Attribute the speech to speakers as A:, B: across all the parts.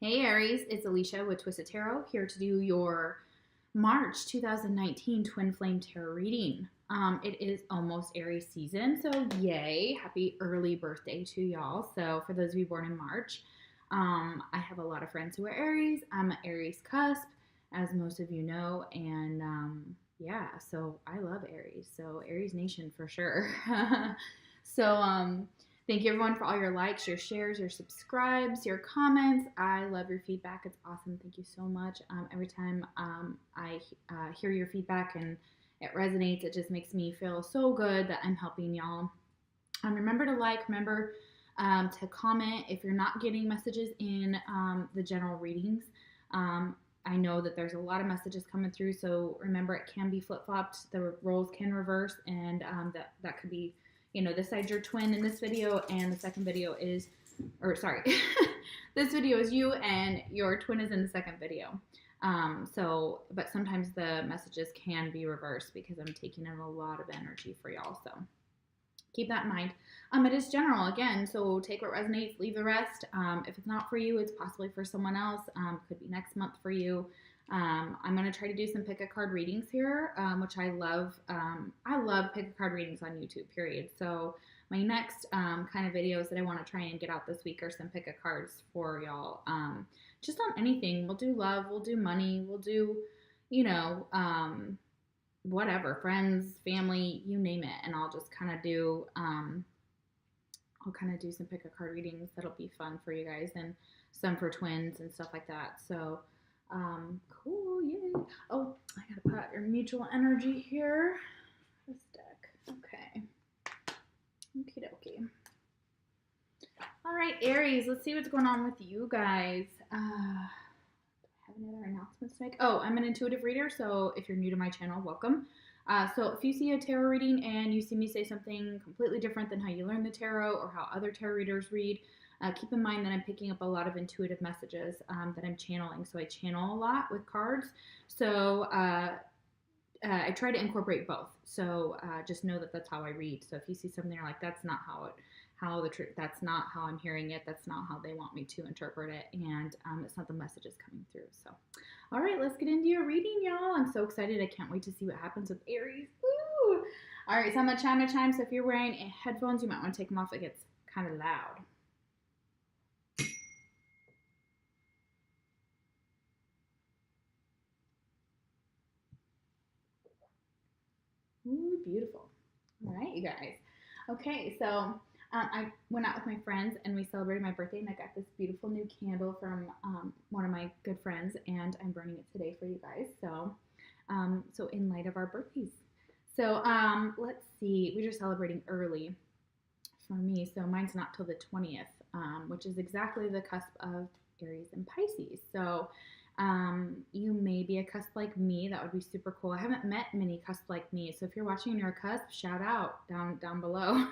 A: Hey Aries, it's Alicia with Twisted Tarot here to do your March 2019 Twin Flame Tarot reading. It is almost Aries season, so yay! Happy early birthday to y'all. So for those of you born in March, I have a lot of friends who are Aries. I'm an Aries cusp, as most of you know, and yeah, so I love Aries. So Aries Nation for sure. so thank you everyone for all your likes, your shares, your subscribes, your comments. I love your feedback. It's awesome. Thank you so much. Every time I hear your feedback and it resonates, it just makes me feel so good that I'm helping y'all. Remember to like, remember to comment if you're not getting messages in the general readings. I know that there's a lot of messages coming through, so remember it can be flip-flopped. The roles can reverse, and that could be, this side's your twin in this video, and the second video is, or sorry, this video is you, and your twin is in the second video. But sometimes the messages can be reversed because I'm taking in a lot of energy for y'all, so keep that in mind. It is general again, so take what resonates, leave the rest. If it's not for you, it's possibly for someone else. Could be next month for you. I'm going to try to do some pick a card readings here, which I love. I love pick a card readings on YouTube, period. So my next kind of videos that I want to try and get out this week are some pick a cards for y'all. Just on anything. We'll do love, we'll do money, we'll do, whatever, friends, family, you name it, and I'll just kind of do some pick a card readings that'll be fun for you guys, and some for twins and stuff like that. So cool, yay. Oh, I gotta put out your mutual energy here. This deck. Okay. Okie dokie. All right, Aries, let's see what's going on with you guys. Have any other announcements to make? Oh, I'm an intuitive reader, so if you're new to my channel, welcome. So if you see a tarot reading and you see me say something completely different than how you learn the tarot or how other tarot readers read, keep in mind that I'm picking up a lot of intuitive messages that I'm channeling. So I channel a lot with cards. So I try to incorporate both. So just know that that's how I read. So if you see something you're like, that's not that's not how I'm hearing it. That's not how they want me to interpret it. And it's not the messages coming through. So, all right, let's get into your reading, y'all. I'm so excited. I can't wait to see what happens with Aries. Woo! All right, so I'm going to chime. So if you're wearing headphones, you might want to take them off. It gets kind of loud. Ooh, beautiful. All right, you guys. Okay, so I went out with my friends and we celebrated my birthday, and I got this beautiful new candle from one of my good friends, and I'm burning it today for you guys. So, so in light of our birthdays. So let's see. We are celebrating early for me, so mine's not till the 20th, which is exactly the cusp of Aries and Pisces. So you may be a cusp like me. That would be super cool. I haven't met many cusp like me, so if you're watching and you're a cusp, shout out down below.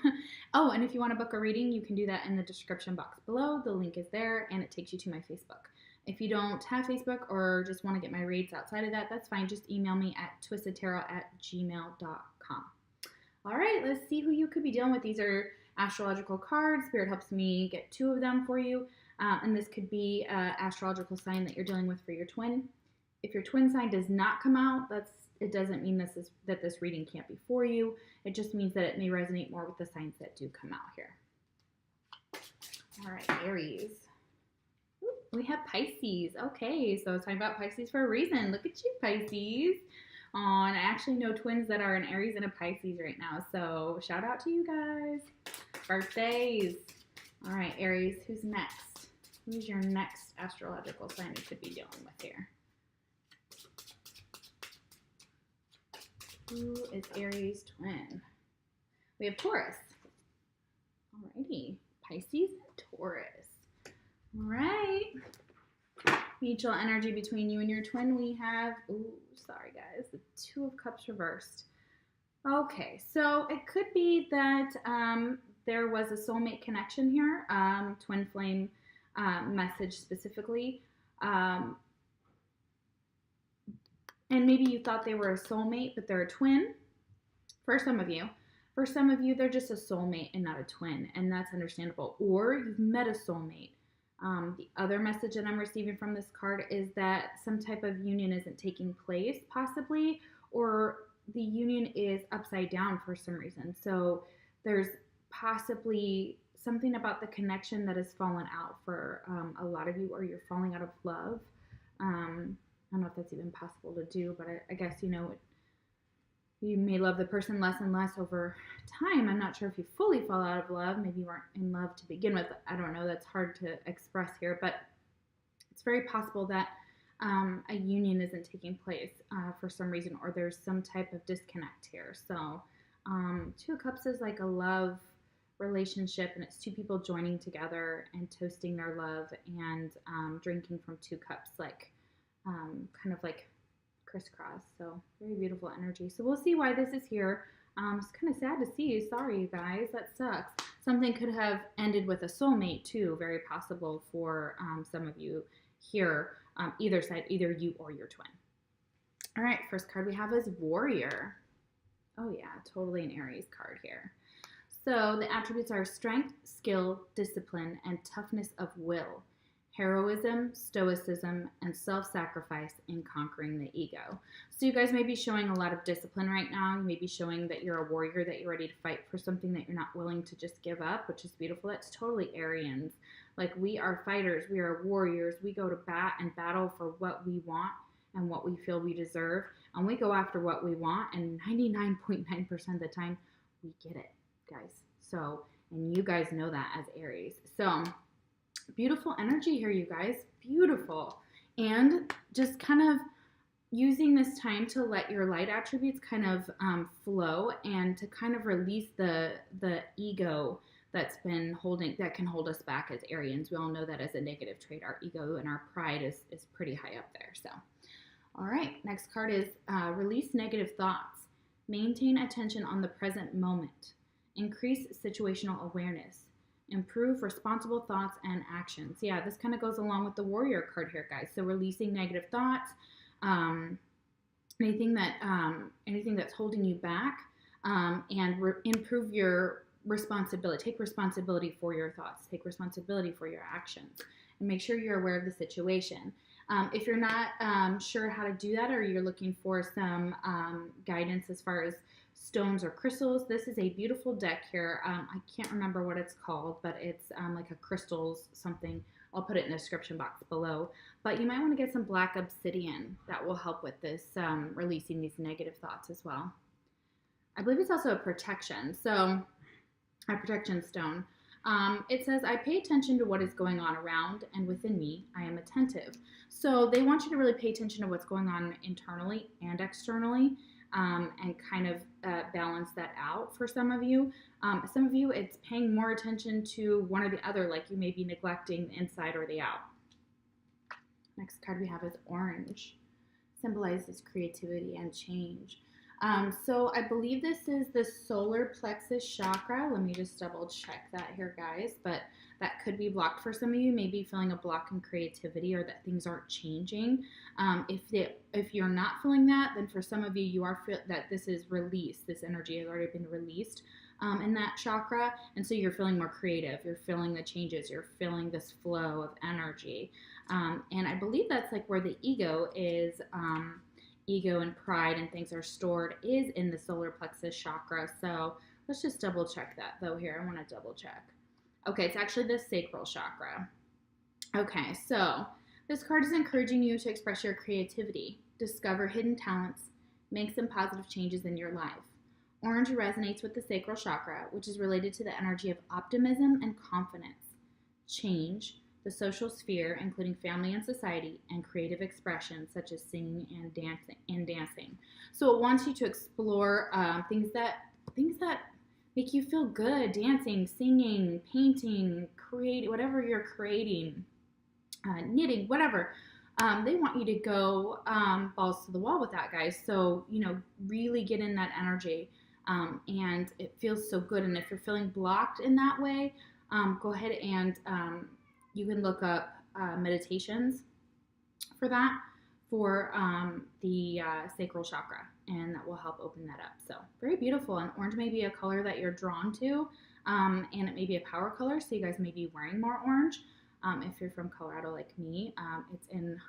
A: Oh, and if you want to book a reading, you can do that in the description box below. The link is there, and it takes you to my Facebook. If you don't have Facebook or just want to get my reads outside of that, that's fine. Just email me at twistedtarot@gmail.com. All right, let's see who you could be dealing with. These are astrological cards. Spirit helps me get 2 of them for you. And this could be an astrological sign that you're dealing with for your twin. If your twin sign does not come out, it doesn't mean that this reading can't be for you. It just means that it may resonate more with the signs that do come out here. All right, Aries. Ooh, we have Pisces. Okay, so it's talking about Pisces for a reason. Look at you, Pisces. And I actually know twins that are an Aries and a Pisces right now, so shout out to you guys. Birthdays. All right, Aries, who's next? Who's your next astrological sign you could be dealing with here? Who is Aries' twin? We have Taurus. Alrighty, Pisces and Taurus. All right. Mutual energy between you and your twin. We have, ooh, sorry guys, the 2 of Cups reversed. Okay, so it could be that there was a soulmate connection here, twin flame message specifically, and maybe you thought they were a soulmate, but they're a twin. For some of you, they're just a soulmate and not a twin, and that's understandable. Or you've met a soulmate, The other message that I'm receiving from this card is that some type of union isn't taking place, possibly, or the union is upside down for some reason. So there's possibly something about the connection that has fallen out for a lot of you, or you're falling out of love. I don't know if that's even possible to do, but I guess, you may love the person less and less over time. I'm not sure if you fully fall out of love. Maybe you weren't in love to begin with. I don't know. That's hard to express here, but it's very possible that a union isn't taking place for some reason, or there's some type of disconnect here. So, Two of Cups is like a love relationship, and it's two people joining together and toasting their love and drinking from two cups, like kind of like crisscross. So very beautiful energy. So we'll see why this is here. It's kind of sad to see. Sorry, you guys. That sucks. Something could have ended with a soulmate too. Very possible for some of you here. Either side, either you or your twin. All right, first card we have is Warrior. Oh yeah, totally an Aries card here. So the attributes are strength, skill, discipline, and toughness of will. Heroism, stoicism, and self-sacrifice in conquering the ego. So you guys may be showing a lot of discipline right now. You may be showing that you're a warrior, that you're ready to fight for something, that you're not willing to just give up, which is beautiful. That's totally Arians. Like, we are fighters. We are warriors. We go to bat and battle for what we want and what we feel we deserve. And we go after what we want, and 99.9% of the time, we get it, guys. So, and you guys know that as Aries. So, beautiful energy here, you guys. Beautiful. And just kind of using this time to let your light attributes kind of flow, and to kind of release the ego that's been that can hold us back as Arians. We all know that as a negative trait, our ego and our pride is pretty high up there. So, all right, next card is release negative thoughts. Maintain attention on the present moment. Increase situational awareness. Improve responsible thoughts and actions. Yeah, this kind of goes along with the Warrior card here, guys. So releasing negative thoughts, anything that's holding you back, and improve your responsibility. Take responsibility for your thoughts. Take responsibility for your actions, and make sure you're aware of the situation. If you're not sure how to do that, or you're looking for some guidance as far as stones or crystals, this is a beautiful deck here. I can't remember what it's called, but it's like a crystals something. I'll put it in the description box below. But you might want to get some black obsidian. That will help with this, releasing these negative thoughts as well. I believe it's also a protection. So, a protection stone. It says, I pay attention to what is going on around and within me. I am attentive. So they want you to really pay attention to what's going on internally and externally, and kind of balance that out for some of you. Some of you, it's paying more attention to one or the other, like you may be neglecting the inside or the out. Next card we have is Orange. Symbolizes creativity and change. So I believe this is the solar plexus chakra. Let me just double check that here, guys. But that could be blocked for some of you. Maybe feeling a block in creativity, or that things aren't changing. If you're not feeling that, then for some of you, you are that this is released. This energy has already been released in that chakra, and so you're feeling more creative. You're feeling the changes. You're feeling this flow of energy, and I believe that's like where the ego is. Ego and pride and things are stored is in the solar plexus chakra. So let's just double check that though here. I want to double check. Okay, it's actually the sacral chakra. Okay, so this card is encouraging you to express your creativity, discover hidden talents, make some positive changes in your life. Orange resonates with the sacral chakra, which is related to the energy of optimism and confidence, change, the social sphere, including family and society, and creative expression such as singing and dancing. So it wants you to explore things that make you feel good: dancing, singing, painting, create whatever you're creating, knitting, whatever. They want you to go balls to the wall with that, guys. So really get in that energy, and it feels so good. And if you're feeling blocked in that way, go ahead and you can look up meditations for that, for the sacral chakra, and that will help open that up. So very beautiful. And orange may be a color that you're drawn to, and it may be a power color, so you guys may be wearing more orange. If you're from Colorado like me, it's in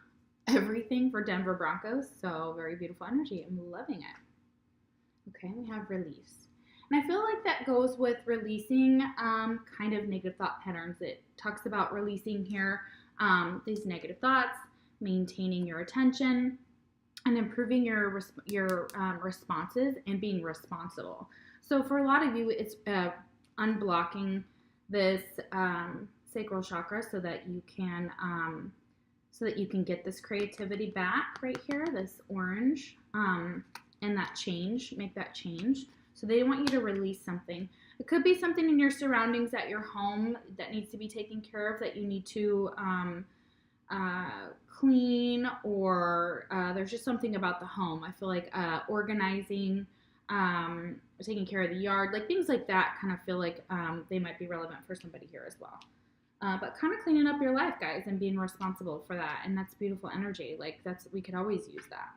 A: everything for Denver Broncos. So very beautiful energy. I'm loving it. Okay, we have release. And I feel like that goes with releasing kind of negative thought patterns. It talks about releasing here these negative thoughts, maintaining your attention, and improving your responses and being responsible. So for a lot of you, it's unblocking this sacral chakra so that you can get this creativity back right here, this orange, and that change, make that change. So they want you to release something. It could be something in your surroundings at your home that needs to be taken care of, that you need to clean, or there's just something about the home. I feel like organizing, taking care of the yard, like things like that kind of feel like they might be relevant for somebody here as well. But kind of cleaning up your life, guys, and being responsible for that. And that's beautiful energy. Like we could always use that.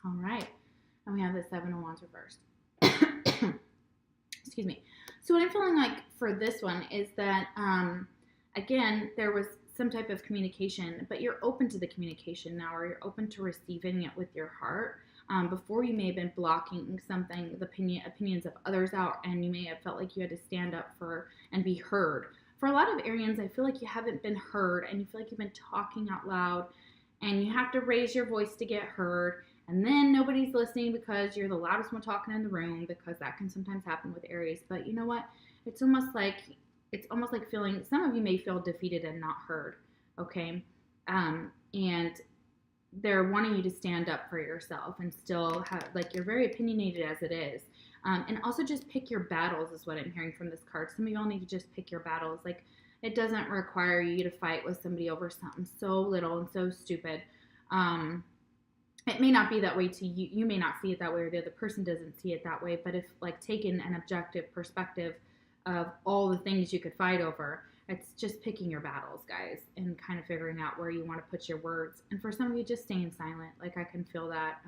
A: All right. And we have the Seven of Wands reversed. Excuse me. So what I'm feeling like for this one is that, again, there was some type of communication, but you're open to the communication now, or you're open to receiving it with your heart. Before, you may have been blocking something, the opinions of others out, and you may have felt like you had to stand up for and be heard. For a lot of Arians, I feel like you haven't been heard, and you feel like you've been talking out loud, and you have to raise your voice to get heard, and then nobody's listening because you're the loudest one talking in the room, because that can sometimes happen with Aries. But you know what? It's almost like feeling, some of you may feel defeated and not heard, okay? And they're wanting you to stand up for yourself and still have, like, you're very opinionated as it is. And also just pick your battles is what I'm hearing from this card. Some of y'all need to just pick your battles. Like, it doesn't require you to fight with somebody over something so little and so stupid. It may not be that way to you. You may not see it that way, or the other person doesn't see it that way. But if, like, taking an objective perspective of all the things you could fight over, it's just picking your battles, guys, and kind of figuring out where you want to put your words. And for some of you, just staying silent. Like, I can feel that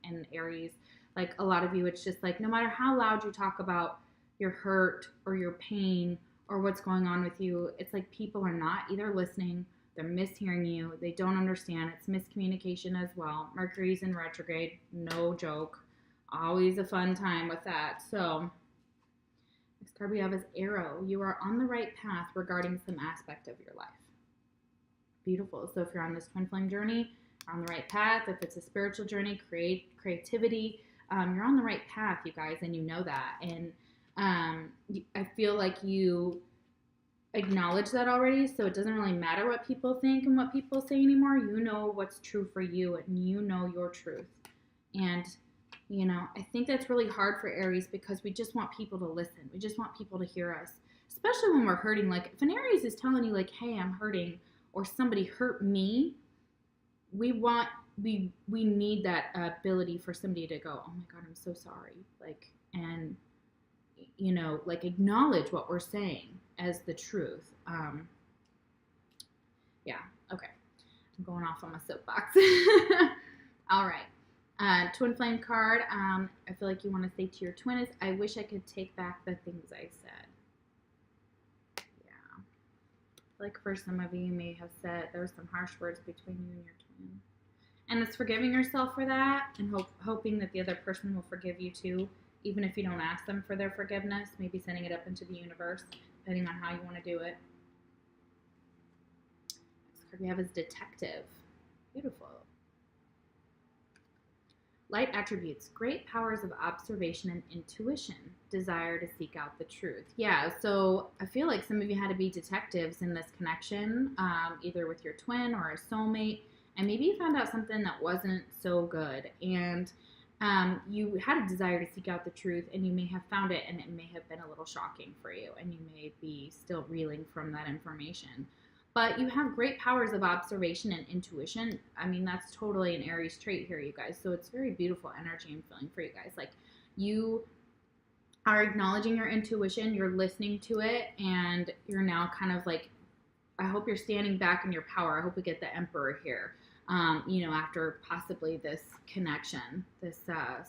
A: in Aries. Like, a lot of you, it's just like, no matter how loud you talk about your hurt or your pain or what's going on with you, it's like people are not either listening, they're mishearing you, they don't understand. It's miscommunication as well. Mercury's in retrograde, no joke. Always a fun time with that. So, next card we have is Arrow. You are on the right path regarding some aspect of your life. Beautiful. So if you're on this twin flame journey, you're on the right path. If it's a spiritual journey, creativity, you're on the right path, you guys, and you know that. And I feel like you acknowledge that already, so it doesn't really matter what people think and what people say anymore. You know what's true for you, and you know your truth. And, you know, I think that's really hard for Aries, because we just want people to listen. We just want people to hear us, especially when we're hurting. Like, if an Aries is telling you, like, hey, I'm hurting, or somebody hurt me, we need that ability for somebody to go, oh my God, I'm so sorry. Like, and, you know, like, acknowledge what we're saying as the truth. Yeah, okay. I'm going off on my soapbox. All right. Twin flame card. I feel like you want to say to your twin is, I wish I could take back the things I said. Yeah. Like, for some of you may have said there were some harsh words between you and your twin. And it's forgiving yourself for that, and hoping that the other person will forgive you too, even if you don't ask them for their forgiveness. Maybe sending it up into the universe, depending on how you want to do it. Next card we have is Detective. Beautiful. Light attributes, great powers of observation and intuition, desire to seek out the truth. Yeah, so I feel like some of you had to be detectives in this connection, either with your twin or a soulmate, and maybe you found out something that wasn't so good, and you had a desire to seek out the truth, and you may have found it, and it may have been a little shocking for you, and you may be still reeling from that information. But you have great powers of observation and intuition. I mean, that's totally an Aries trait here, you guys. So it's very beautiful energy I'm feeling for you guys. Like, you are acknowledging your intuition, you're listening to it, and you're now kind of like, I hope you're standing back in your power. I hope we get the Emperor here, you know, after possibly this connection, this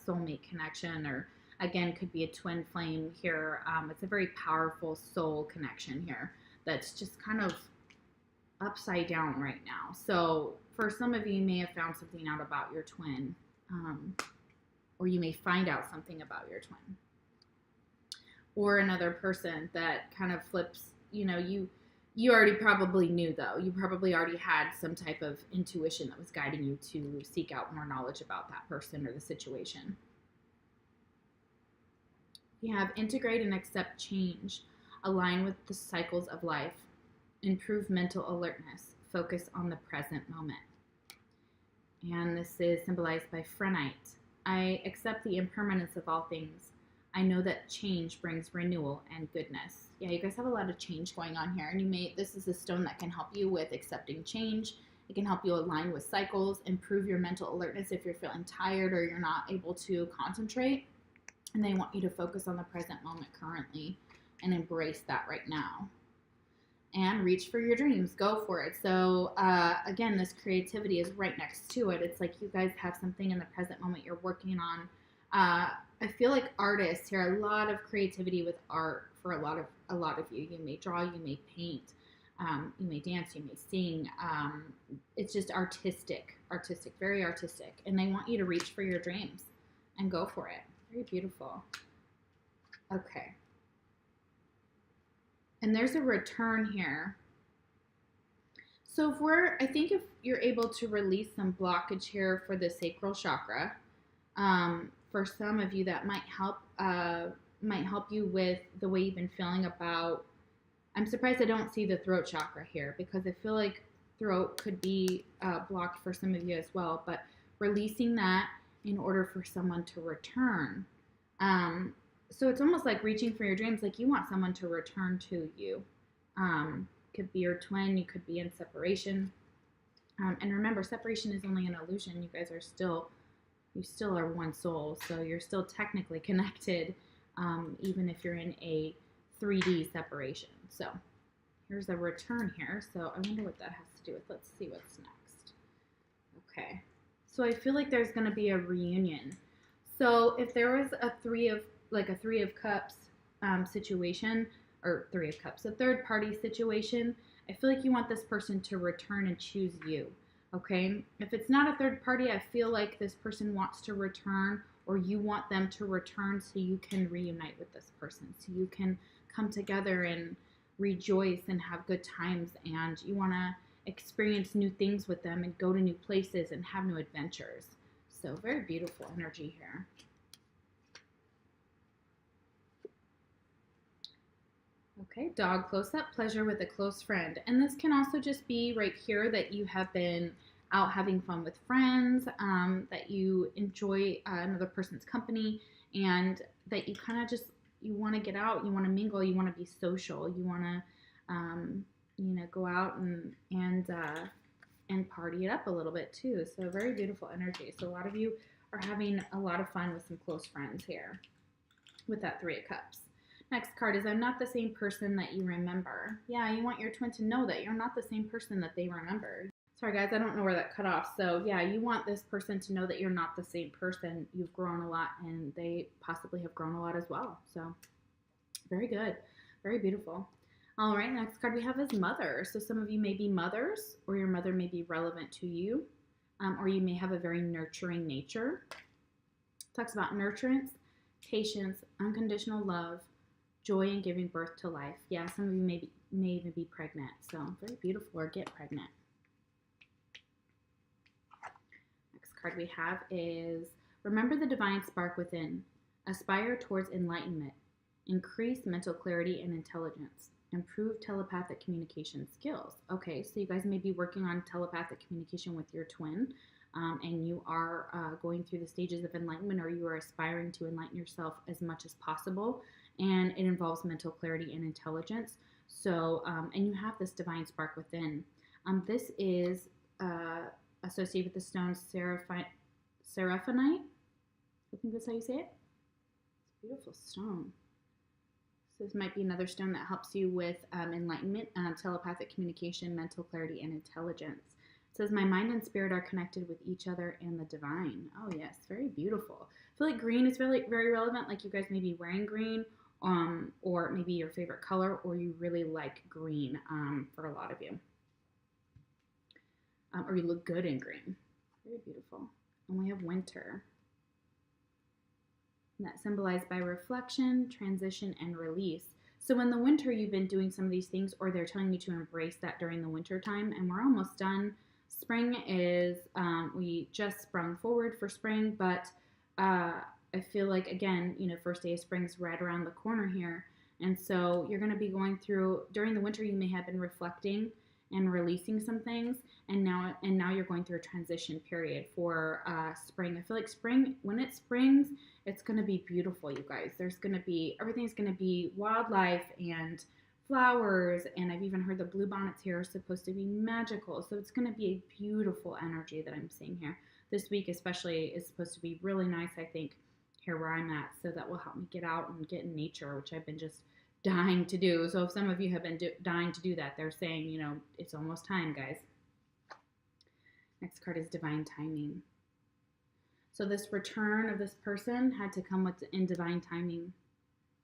A: soulmate connection, or again, could be a twin flame here. It's a very powerful soul connection here that's just kind of upside down right now. So for some of you may have found something out about your twin, or you may find out something about your twin, or another person that kind of flips. You already probably knew, though. You probably already had some type of intuition that was guiding you to seek out more knowledge about that person or the situation. You have integrate and accept change, align with the cycles of life, improve mental alertness, focus on the present moment. And this is symbolized by Phrenite. I accept the impermanence of all things. I know that change brings renewal and goodness. Yeah, you guys have a lot of change going on here. And this is a stone that can help you with accepting change. It can help you align with cycles, improve your mental alertness if you're feeling tired or you're not able to concentrate. And they want you to focus on the present moment currently and embrace that right now. And reach for your dreams. Go for it. So, again, this creativity is right next to it. It's like you guys have something in the present moment you're working on. I feel like artists here, a lot of creativity with art for a lot of you. You may draw, you may paint, you may dance, you may sing. It's just artistic, very artistic. And they want you to reach for your dreams and go for it. Very beautiful. Okay. And there's a return here. So I think if you're able to release some blockage here for the sacral chakra, for some of you that might help you with the way you've been feeling about. I'm surprised I don't see the throat chakra here because I feel like throat could be blocked for some of you as well. But releasing that in order for someone to return. So it's almost like reaching for your dreams, like you want someone to return to you. Could be your twin, you could be in separation. And remember, separation is only an illusion. You guys are you still are one soul, so you're still technically connected, even if you're in a 3D separation. So here's a return here. So I wonder what that has to do with. Let's see what's next. Okay. So I feel like there's going to be a reunion. So if there was a three of cups situation, or three of cups, a third party situation, I feel like you want this person to return and choose you. Okay. If it's not a third party, I feel like this person wants to return, or you want them to return so you can reunite with this person, so you can come together and rejoice and have good times, and you want to experience new things with them and go to new places and have new adventures. So very beautiful energy here. Okay, dog close-up, pleasure with a close friend. And this can also just be right here that you have been out having fun with friends, that you enjoy another person's company, and that you kind of you want to get out, you want to mingle, you want to be social, you want to, go out and party it up a little bit too. So very beautiful energy. So a lot of you are having a lot of fun with some close friends here with that Three of Cups. Next card is I'm not the same person that you remember. Yeah, you want your twin to know that you're not the same person that they remember. Sorry guys, I don't know where that cut off. So yeah, you want this person to know that you're not the same person. You've grown a lot, and they possibly have grown a lot as well. So very good. Very beautiful. All right, next card we have is mother. So some of you may be mothers, or your mother may be relevant to you, or you may have a very nurturing nature. Talks about nurturance, patience, unconditional love, joy in giving birth to life. Yeah, some of you may even be pregnant. So very beautiful, or get pregnant. Next card we have is remember the divine spark within. Aspire towards enlightenment. Increase mental clarity and intelligence. Improve telepathic communication skills. Okay, so you guys may be working on telepathic communication with your twin, and you are going through the stages of enlightenment, or you are aspiring to enlighten yourself as much as possible, and it involves mental clarity and intelligence. So, and you have this divine spark within. This is associated with the stone Seraphinite. I think that's how you say it. It's a beautiful stone. So this might be another stone that helps you with enlightenment, telepathic communication, mental clarity, and intelligence. It says, my mind and spirit are connected with each other and the divine. Oh yes, very beautiful. I feel like green is really very relevant. Like you guys may be wearing green, or maybe your favorite color, or you really like green for a lot of you. or you look good in green. Very beautiful. And we have winter. And that's symbolized by reflection, transition, and release. So in the winter, you've been doing some of these things, or they're telling you to embrace that during the winter time, and we're almost done. Spring is, we just sprung forward for spring, but I feel like, again, first day of spring's right around the corner here. And so you're going to be going through, during the winter, you may have been reflecting and releasing some things, and now you're going through a transition period for spring. I feel like spring, when it springs, it's going to be beautiful, you guys. Everything's going to be wildlife and flowers, and I've even heard the bluebonnets here are supposed to be magical. So it's going to be a beautiful energy that I'm seeing here. This week especially is supposed to be really nice, I think, here where I'm at. So that will help me get out and get in nature, which I've been just dying to do. So if some of you have been dying to do that, they're saying, it's almost time, guys. Next card is divine timing. So this return of this person had to come in divine timing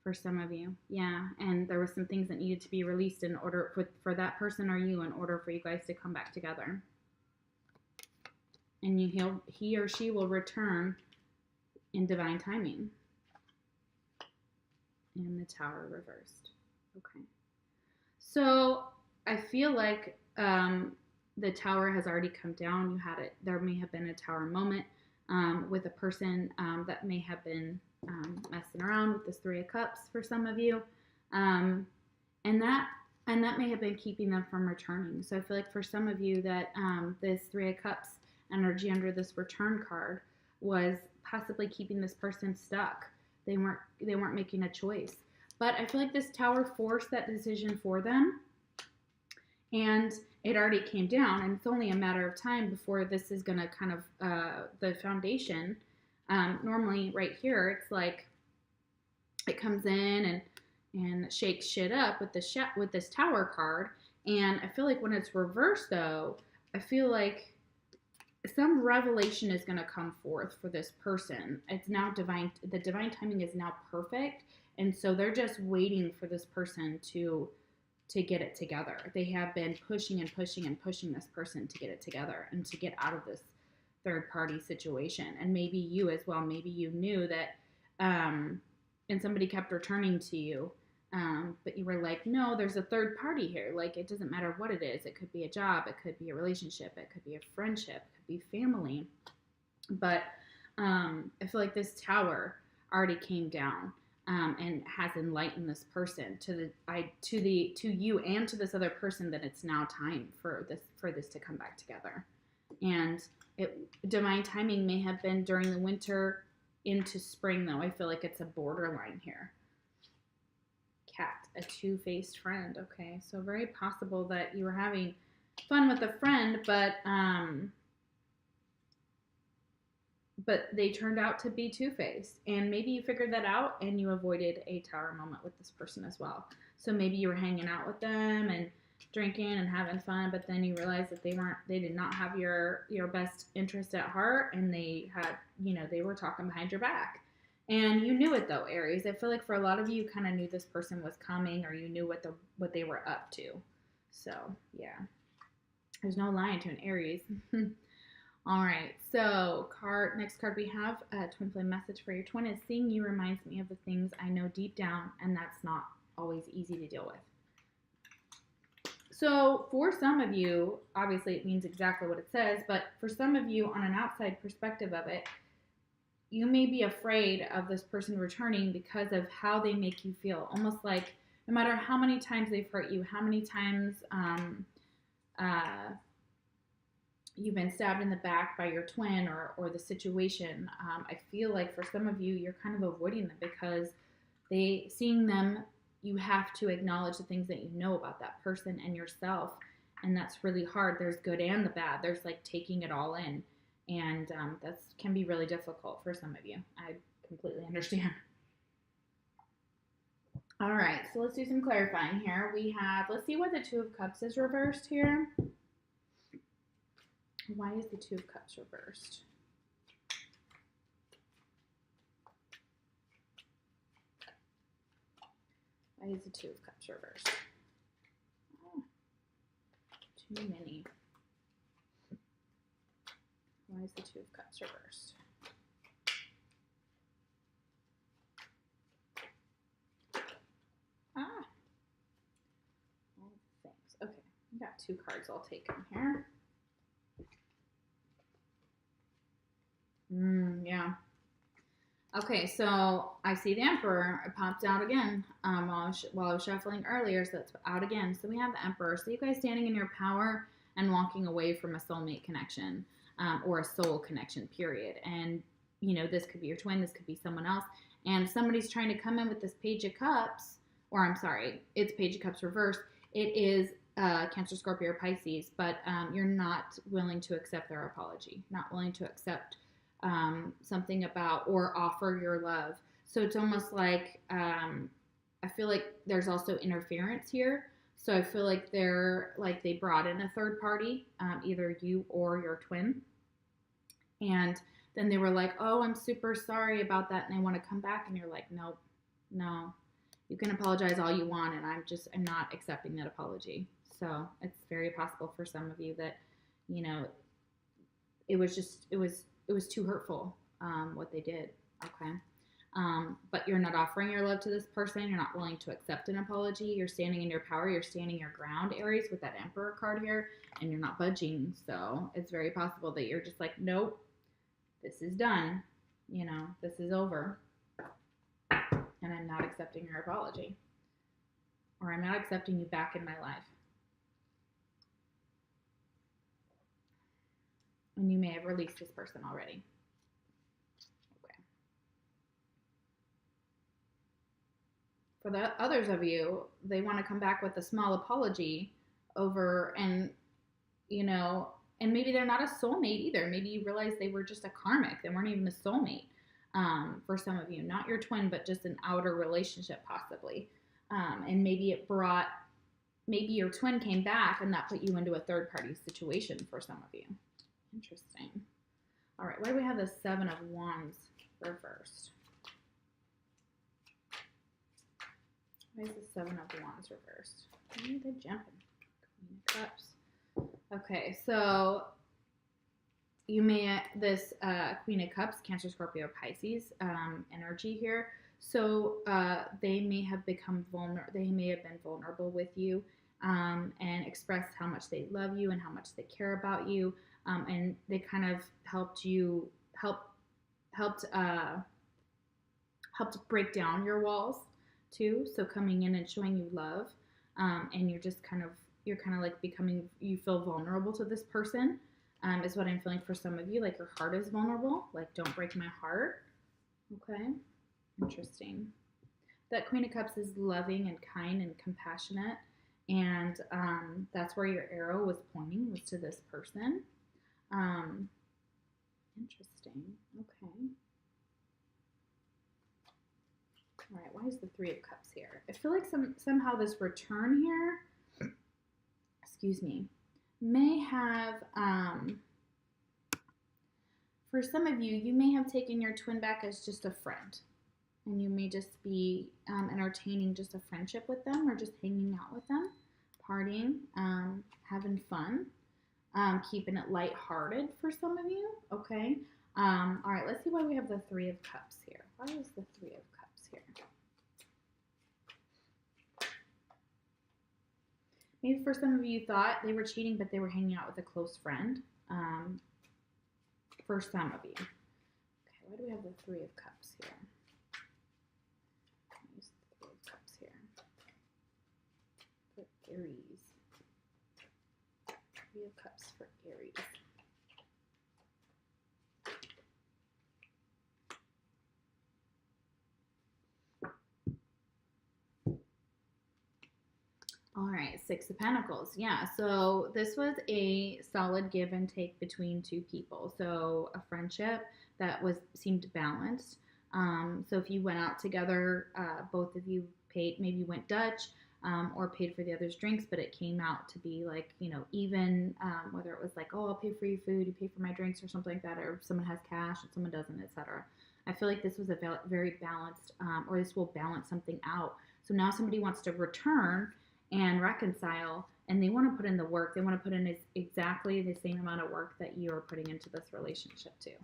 A: for some of you. Yeah, and there were some things that needed to be released in order for that person or you, in order for you guys to come back together. And he or she will return in divine timing. And the Tower reversed. Okay. So I feel like the Tower has already come down. There may have been a Tower moment with a person that may have been messing around with this Three of Cups for some of you. And that may have been keeping them from returning. So I feel like for some of you that this Three of Cups energy under this return card was possibly keeping this person stuck. They weren't making a choice. But I feel like this Tower forced that decision for them, and it already came down, and it's only a matter of time before this is going to kind of, the foundation, normally right here, it's like it comes in and shakes shit up with this Tower card, and I feel like when it's reversed, though, I feel like some revelation is going to come forth for this person. It's now divine. The divine timing is now perfect. And so they're just waiting for this person to get it together. They have been pushing and pushing and pushing this person to get it together and to get out of this third party situation. And maybe you as well. Maybe you knew that, and somebody kept returning to you. But you were like, no, there's a third party here. Like, it doesn't matter what it is. It could be a job. It could be a relationship. It could be a friendship. It could be family. But I feel like this Tower already came down and has enlightened this person to you and to this other person that it's now time for this to come back together. And divine timing may have been during the winter into spring, though. I feel like it's a borderline here. Cat, a two-faced friend. Okay, so very possible that you were having fun with a friend, but they turned out to be two-faced, and maybe you figured that out and you avoided a Tower moment with this person as well. So maybe you were hanging out with them and drinking and having fun, but then you realized that they did not have your best interest at heart, and they were talking behind your back. And you knew it, though, Aries. I feel like for a lot of you kind of knew this person was coming, or you knew what they were up to. So, yeah. There's no lying to an Aries. All right. So, next card we have, twin flame message for your twin is, seeing you reminds me of the things I know deep down, and that's not always easy to deal with. So, for some of you, obviously it means exactly what it says, but for some of you, on an outside perspective of it, you may be afraid of this person returning because of how they make you feel. Almost like no matter how many times they've hurt you, how many times you've been stabbed in the back by your twin or the situation, I feel like for some of you, you're kind of avoiding them because seeing them, you have to acknowledge the things that you know about that person and yourself. And that's really hard. There's good and the bad. There's like taking it all in. And that can be really difficult for some of you. I completely understand. All right, so let's do some clarifying here. Let's see why the Two of Cups is reversed here. Why is the Two of Cups reversed? Why is the Two of Cups reversed? Oh, too many. Why is the Two of Cups reversed? Ah. All things. Okay. We got 2 cards I'll take in here. Yeah. Okay, so I see the Emperor. It popped out again while I was shuffling earlier, so it's out again. So we have the Emperor. So you guys standing in your power and walking away from a soulmate connection or a soul connection, period. And, you know, this could be your twin. This could be someone else. And somebody's trying to come in with this Page of Cups, or I'm sorry, it's Page of Cups reversed. It is Cancer, Scorpio, or Pisces, but you're not willing to accept their apology, not willing to accept something about or offer your love. So it's almost like I feel like there's also interference here. So I feel like they brought in a third party, either you or your twin, and then they were like, "Oh, I'm super sorry about that," and they want to come back, and you're like, "Nope, no, you can apologize all you want, and I'm not accepting that apology." So it's very possible for some of you that, you know, it was too hurtful, what they did. Okay. But you're not offering your love to this person. You're not willing to accept an apology. You're standing in your power. You're standing your ground, Aries, with that Emperor card here, and you're not budging. So it's very possible that you're just like, nope, this is done. You know, this is over. And I'm not accepting your apology. Or I'm not accepting you back in my life. And you may have released this person already. Okay. For the others of you, they want to come back with a small apology over, and, you know, and maybe they're not a soulmate either. Maybe you realize they were just a karmic. They weren't even a soulmate for some of you. Not your twin, but just an outer relationship possibly. And maybe your twin came back and that put you into a third party situation for some of you. Interesting. All right, why do we have the Seven of Wands reversed? Why is the Seven of Wands reversed? Why are they jumping? Queen of Cups. Okay, so you may, this Queen of Cups, Cancer, Scorpio, Pisces energy here. So they may have become vulnerable. They may have been vulnerable with you and expressed how much they love you and how much they care about you. And they kind of helped break down your walls too. So coming in and showing you love, and you're kind of like you feel vulnerable to this person, is what I'm feeling for some of you. Like your heart is vulnerable. Like, don't break my heart. Okay, interesting. That Queen of Cups is loving and kind and compassionate, and that's where your arrow was pointing, was to this person. Interesting. Okay. All right. Why is the Three of Cups here? I feel like somehow this return here, excuse me, may have, for some of you, you may have taken your twin back as just a friend, and you may just be entertaining just a friendship with them, or just hanging out with them, partying, having fun. Keeping it lighthearted for some of you, okay? All right, let's see why we have the Three of Cups here. Why is the Three of Cups here? Maybe for some of you thought they were cheating, but they were hanging out with a close friend. For some of you. Okay, why do we have the Three of Cups here? Use the Three of Cups here. For Aries. Three of Cups for Aries. All right, Six of Pentacles. Yeah, so this was a solid give and take between two people. So a friendship that seemed balanced. So if you went out together, both of you paid, maybe you went Dutch, or paid for the other's drinks, but it came out to be like, you know, even, whether it was like, oh, I'll pay for your food, you pay for my drinks or something like that, or someone has cash and someone doesn't, etc. I feel like this was a very balanced, or this will balance something out. So now somebody wants to return and reconcile and they want to put in the work. They want to put in exactly the same amount of work that you're putting into this relationship too.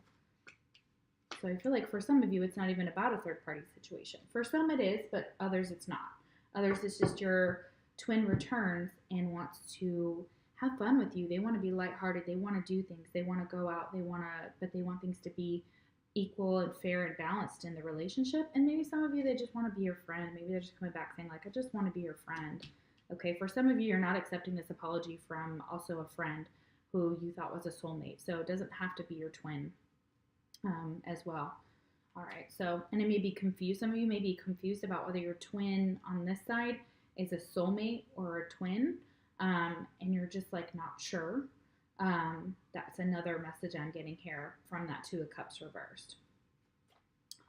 A: So I feel like for some of you, it's not even about a third party situation. For some it is, but others it's not. Others it's just your twin returns and wants to have fun with you. They want to be lighthearted. They want to do things. They want to go out. But they want things to be equal and fair and balanced in the relationship. And maybe some of you, they just want to be your friend. Maybe they're just coming back saying like, I just want to be your friend. Okay, for some of you, you're not accepting this apology from also a friend who you thought was a soulmate. So it doesn't have to be your twin as well. All right, so, and it may be confused. Some of you may be confused about whether your twin on this side is a soulmate or a twin, and you're just like not sure. That's another message I'm getting here from that Two of Cups reversed.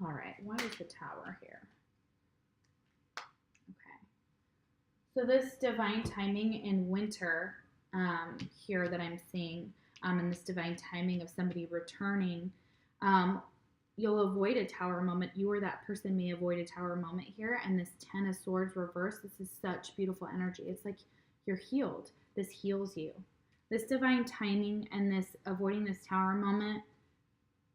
A: All right, why is the Tower here? Okay, so this divine timing in winter here that I'm seeing, and this divine timing of somebody returning, you'll avoid a Tower moment. You or that person may avoid a Tower moment here, and this Ten of Swords reversed, this is such beautiful energy. It's like you're healed. This heals you. This divine timing and this avoiding this Tower moment,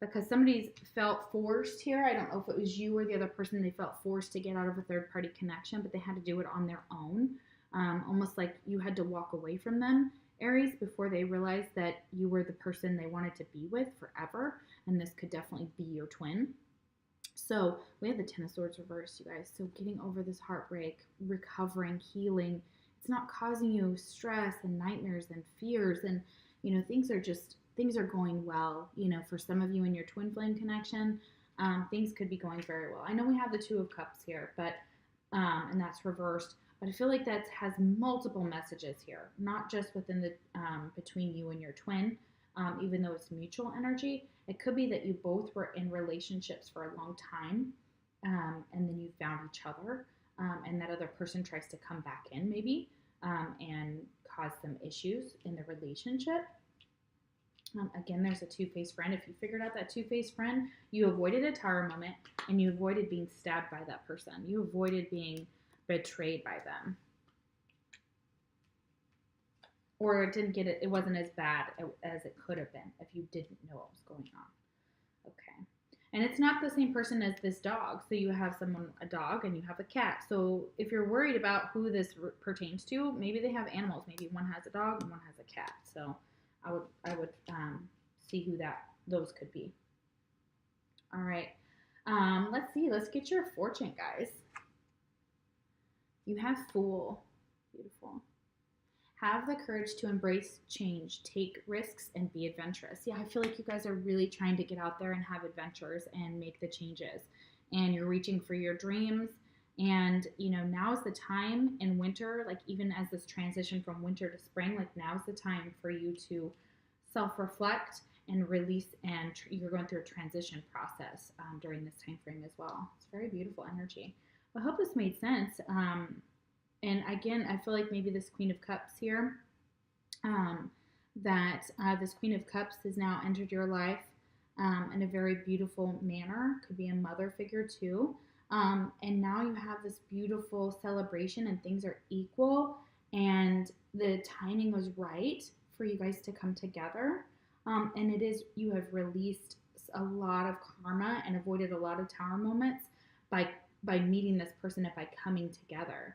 A: because somebody's felt forced here. I don't know if it was you or the other person. They felt forced to get out of a third party connection, but they had to do it on their own. Almost like you had to walk away from them, Aries, before they realized that you were the person they wanted to be with forever. And this could definitely be your twin. So we have the Ten of Swords reversed, you guys. So getting over this heartbreak, recovering, healing. It's not causing you stress and nightmares and fears. And, you know, things are going well. You know, for some of you in your twin flame connection, things could be going very well. I know we have the Two of Cups here, but, and that's reversed. But I feel like that has multiple messages here, not just within the, between you and your twin, even though it's mutual energy. It could be that you both were in relationships for a long time, and then you found each other, and that other person tries to come back in maybe, and cause some issues in the relationship. Again, there's a two-faced friend. If you figured out that two-faced friend, you avoided a Tower moment, and you avoided being stabbed by that person. You avoided being betrayed by them. Or it wasn't as bad as it could have been if you didn't know what was going on. Okay. And it's not the same person as this dog. So you have a dog, and you have a cat. So if you're worried about who this pertains to, maybe they have animals. Maybe one has a dog and one has a cat. So I would see who those could be. All right. Let's see. Let's get your fortune, guys. You have Fool. Beautiful. Have the courage to embrace change, take risks, and be adventurous. Yeah, I feel like you guys are really trying to get out there and have adventures and make the changes. And you're reaching for your dreams. And, you know, now's the time in winter, like even as this transition from winter to spring, like now's the time for you to self-reflect and release. And you're going through a transition process during this time frame as well. It's very beautiful energy. I hope this made sense. And again, I feel like maybe this Queen of Cups here, this Queen of Cups has now entered your life in a very beautiful manner. Could be a mother figure too. And now you have this beautiful celebration and things are equal and the timing was right for you guys to come together. And you have released a lot of karma and avoided a lot of Tower moments by meeting this person and by coming together.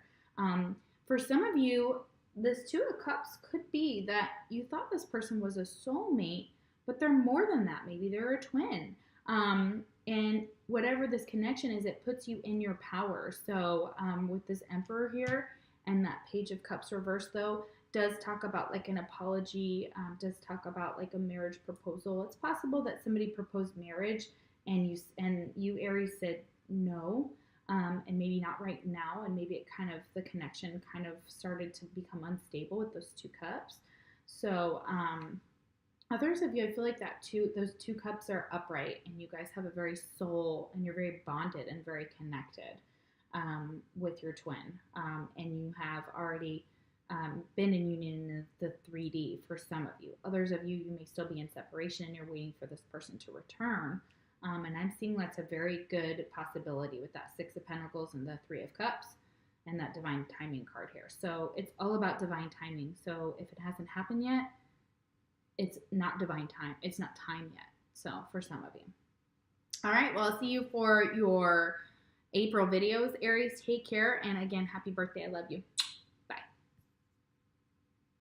A: For some of you, this Two of Cups could be that you thought this person was a soulmate, but they're more than that. Maybe they're a twin. And whatever this connection is, it puts you in your power. So with this Emperor here and that Page of Cups reversed, though, does talk about like an apology, does talk about like a marriage proposal. It's possible that somebody proposed marriage and you Aries said no. And maybe not right now, and maybe the connection kind of started to become unstable with those Two Cups. So others of you, I feel like those Two Cups are upright, and you guys have a very soul, and you're very bonded and very connected with your twin. And you have already been in union in the 3D for some of you. Others of you, you may still be in separation, and you're waiting for this person to return. And I'm seeing that's a very good possibility with that Six of Pentacles and the Three of Cups. and that divine timing card here. So it's all about divine timing. So if it hasn't happened yet, it's not divine time. It's not time yet. So for some of you. All right. Well, I'll see you for your April videos, Aries. Take care. And again, happy birthday. I love you.